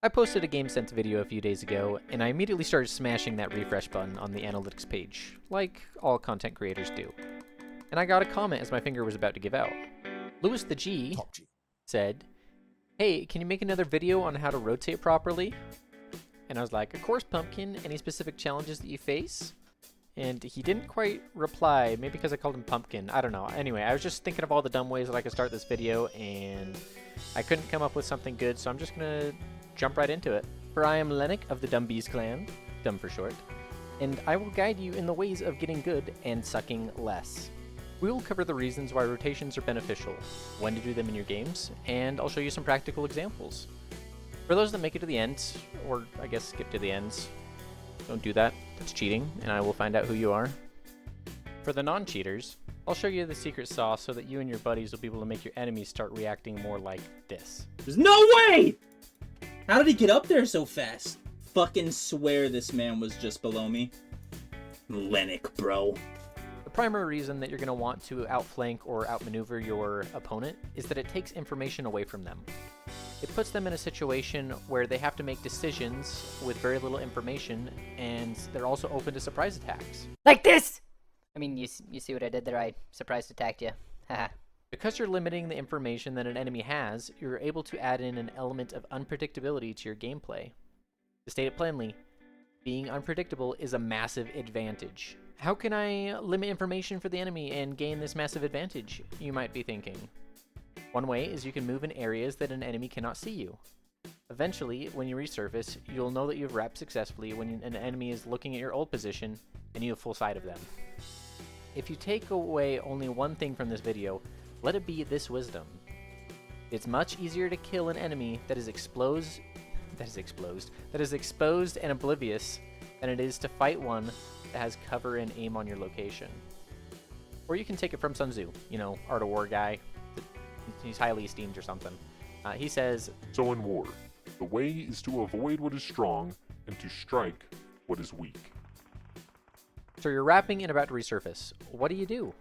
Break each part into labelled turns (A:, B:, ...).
A: I posted a Game Sense video a few days ago, and I immediately started smashing that refresh button on the analytics page, like all content creators do. And I got a comment as my finger was about to give out. Lewis the G
B: Top G.
A: said, "Hey, can you make another video on how to rotate properly?" And I was like, "Of course, Pumpkin. Any specific challenges that you face?" And he didn't quite reply, maybe because I called him Pumpkin. I don't know. Anyway, I was just thinking of all the dumb ways that I could start this video, and I couldn't come up with something good, so I'm just gonna jump right into it. For I am Lennox of the Dumbees clan, dumb for short, and I will guide you in the ways of getting good and sucking less. We will cover the reasons why rotations are beneficial, when to do them in your games, and I'll show you some practical examples. For those that make it to the end, or I guess skip to the ends, don't do that, that's cheating, and I will find out who you are. For the non-cheaters, I'll show you the secret sauce so that you and your buddies will be able to make your enemies start reacting more like this.
B: There's no way! How did he get up there so fast? Fucking swear this man was just below me. Lennox, bro.
A: The primary reason that you're going to want to outflank or outmaneuver your opponent is that it takes information away from them. It puts them in a situation where they have to make decisions with very little information, and they're also open to surprise attacks.
C: Like this! I mean, you see what I did there? I surprise attacked you. Haha.
A: Because you're limiting the information that an enemy has, you're able to add in an element of unpredictability to your gameplay. To state it plainly, being unpredictable is a massive advantage. How can I limit information for the enemy and gain this massive advantage, you might be thinking? One way is you can move in areas that an enemy cannot see you. Eventually, when you resurface, you'll know that you've wrapped successfully when an enemy is looking at your old position and you have full sight of them. If you take away only one thing from this video, let it be this wisdom. It's much easier to kill an enemy that is exposed and oblivious than it is to fight one that has cover and aim on your location. Or you can take it from Sun Tzu, you know, Art of War guy. He's highly esteemed or something. He says,
D: "So in war, the way is to avoid what is strong and to strike what is weak."
A: So you're wrapping and about to resurface. What do?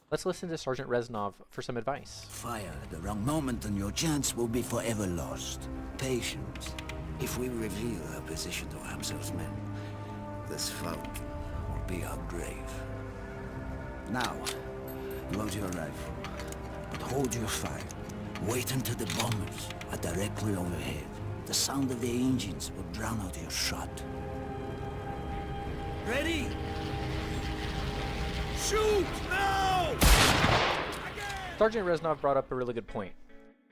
A: Let's listen to Sergeant Reznov for some advice.
E: Fire at the wrong moment and your chance will be forever lost. Patience. If we reveal our position to Hamsel's men, this fight will be our grave. Now, load your rifle, but hold your fire. Wait until the bombers are directly overhead. The sound of the engines will drown out your shot. Ready? Shoot now!
A: Sergeant Reznov brought up a really good point,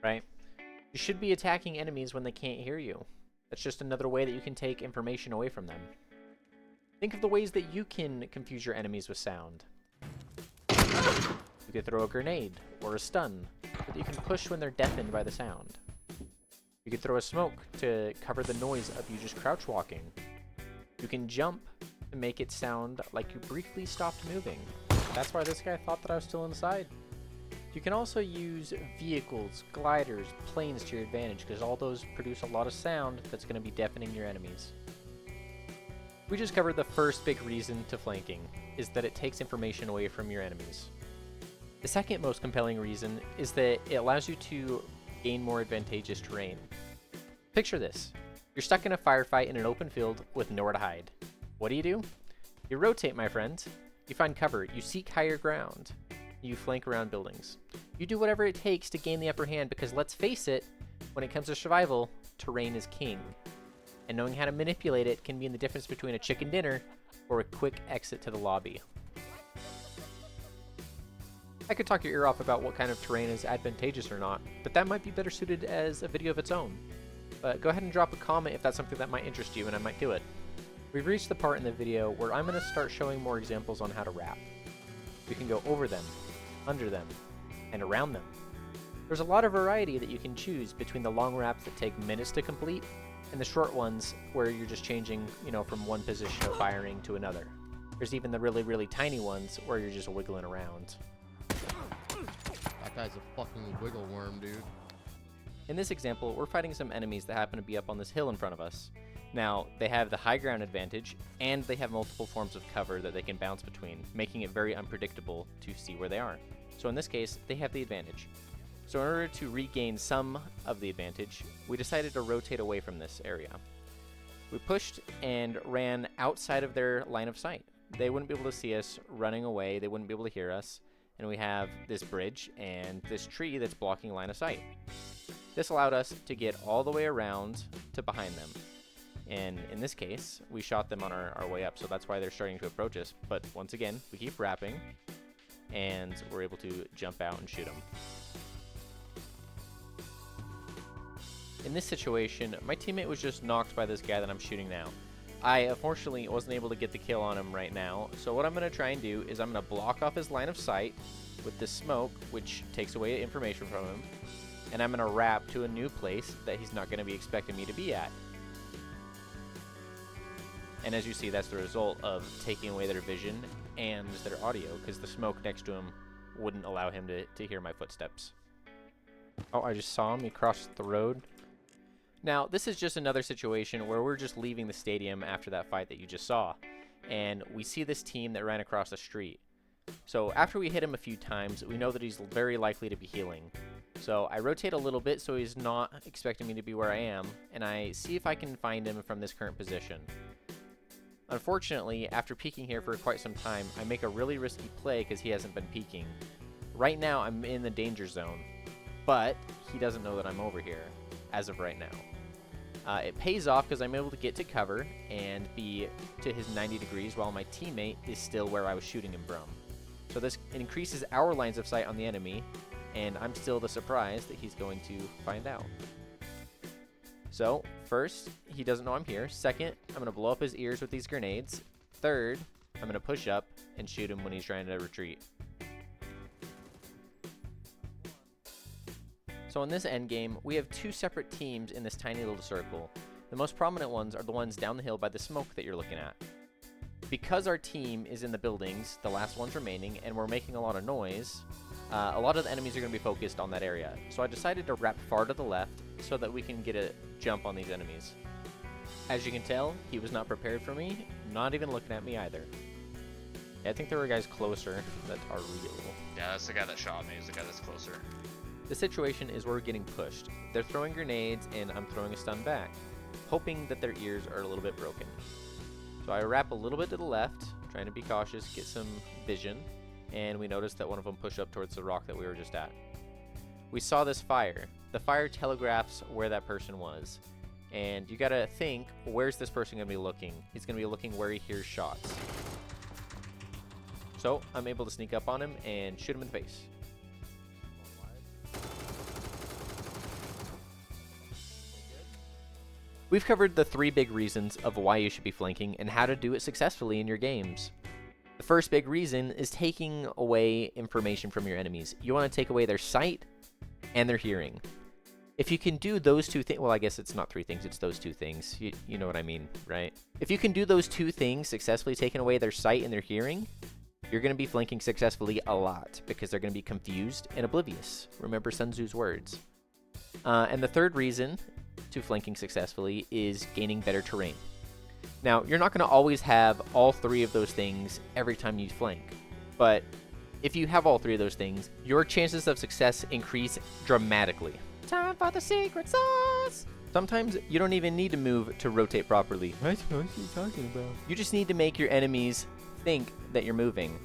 A: right? You should be attacking enemies when they can't hear you. That's just another way that you can take information away from them. Think of the ways that you can confuse your enemies with sound. You could throw a grenade or a stun so that you can push when they're deafened by the sound. You could throw a smoke to cover the noise of you just crouch walking. You can jump to make it sound like you briefly stopped moving. That's why this guy thought that I was still inside. You can also use vehicles, gliders, planes to your advantage, because all those produce a lot of sound that's going to be deafening your enemies. We just covered the first big reason to flanking, is that it takes information away from your enemies. The second most compelling reason is that it allows you to gain more advantageous terrain. Picture this. You're stuck in a firefight in an open field with nowhere to hide. What do? You rotate, my friend. You find cover. You seek higher ground. You flank around buildings. You do whatever it takes to gain the upper hand, because let's face it, when it comes to survival, terrain is king. And knowing how to manipulate it can mean the difference between a chicken dinner or a quick exit to the lobby. I could talk your ear off about what kind of terrain is advantageous or not, but that might be better suited as a video of its own. But go ahead and drop a comment if that's something that might interest you, and I might do it. We've reached the part in the video where I'm going to start showing more examples on how to wrap. We can go over them, under them, and around them. There's a lot of variety that you can choose between the long wraps that take minutes to complete and the short ones where you're just changing, from one position of firing to another. There's even the really, really tiny ones where you're just wiggling around.
F: That guy's a fucking wiggle worm, dude.
A: In this example, we're fighting some enemies that happen to be up on this hill in front of us. Now, they have the high ground advantage, and they have multiple forms of cover that they can bounce between, making it very unpredictable to see where they are. So in this case, they have the advantage. So in order to regain some of the advantage, we decided to rotate away from this area. We pushed and ran outside of their line of sight. They wouldn't be able to see us running away, they wouldn't be able to hear us, and we have this bridge and this tree that's blocking line of sight. This allowed us to get all the way around to behind them. And in this case, we shot them on our way up, so that's why they're starting to approach us. But once again, we keep rapping, and we're able to jump out and shoot them. In this situation, my teammate was just knocked by this guy that I'm shooting now. I unfortunately wasn't able to get the kill on him right now, so what I'm going to try and do is I'm going to block off his line of sight with this smoke, which takes away information from him, and I'm going to wrap to a new place that he's not going to be expecting me to be at. And as you see, that's the result of taking away their vision and their audio, because the smoke next to him wouldn't allow him to hear my footsteps. Oh, I just saw him. He crossed the road. Now, this is just another situation where we're just leaving the stadium after that fight that you just saw, and we see this team that ran across the street. So after we hit him a few times, we know that he's very likely to be healing. So I rotate a little bit so he's not expecting me to be where I am, and I see if I can find him from this current position. Unfortunately, after peeking here for quite some time, I make a really risky play because he hasn't been peeking. Right now, I'm in the danger zone, but he doesn't know that I'm over here, as of right now. It pays off because I'm able to get to cover and be to his 90 degrees while my teammate is still where I was shooting him from. So this increases our lines of sight on the enemy, and I'm still the surprise that he's going to find out. So, first, he doesn't know I'm here. Second, I'm going to blow up his ears with these grenades. Third, I'm going to push up and shoot him when he's trying to retreat. So in this endgame, we have two separate teams in this tiny little circle. The most prominent ones are the ones down the hill by the smoke that you're looking at. Because our team is in the buildings, the last ones remaining, and we're making a lot of noise, a lot of the enemies are going to be focused on that area. So I decided to wrap far to the left so that we can get a jump on these enemies. As you can tell, he was not prepared for me, not even looking at me either. Yeah, I think there were guys closer that are real.
G: Yeah, that's the guy that shot me. He's the guy that's closer.
A: The situation is we're getting pushed. They're throwing grenades and I'm throwing a stun back, hoping that their ears are a little bit broken. So I wrap a little bit to the left, trying to be cautious, get some vision, and we noticed that one of them pushed up towards the rock that we were just at. We saw this fire. The fire telegraphs where that person was. And you gotta think, where's this person gonna be looking? He's gonna be looking where he hears shots. So I'm able to sneak up on him and shoot him in the face. We've covered the 3 big reasons of why you should be flanking and how to do it successfully in your games. The first big reason is taking away information from your enemies. You want to take away their sight and their hearing. If you can do those 2 things, well, I guess it's not 3 things, it's those 2 things. You know what I mean, right? If you can do those 2 things successfully, taking away their sight and their hearing, you're going to be flanking successfully a lot because they're going to be confused and oblivious. Remember Sun Tzu's words. And the third reason to flanking successfully is gaining better terrain. Now, you're not going to always have all 3 of those things every time you flank, but if you have all 3 of those things, your chances of success increase dramatically. Time for the secret sauce! Sometimes you don't even need to move to rotate properly. What are you talking about? You just need to make your enemies think that you're moving.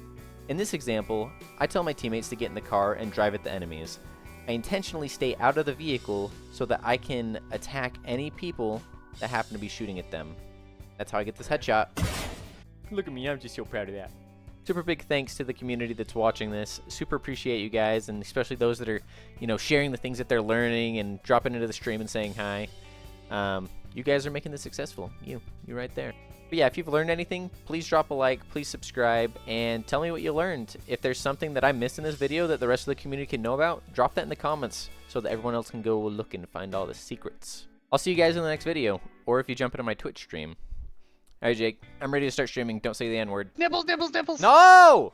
A: In this example, I tell my teammates to get in the car and drive at the enemies. I intentionally stay out of the vehicle so that I can attack any people that happen to be shooting at them. That's how I get this headshot. Look at me, I'm just so proud of that. Super big thanks to the community that's watching this. Super appreciate you guys, and especially those that are, sharing the things that they're learning and dropping into the stream and saying hi. You guys are making this successful. You right there. But yeah, if you've learned anything, please drop a like, please subscribe, and tell me what you learned. If there's something that I missed in this video that the rest of the community can know about, drop that in the comments so that everyone else can go look and find all the secrets. I'll see you guys in the next video, or if you jump into my Twitch stream. Alright, Jake, I'm ready to start streaming. Don't say the N-word.
G: Nibbles, nibbles, nibbles!
A: No!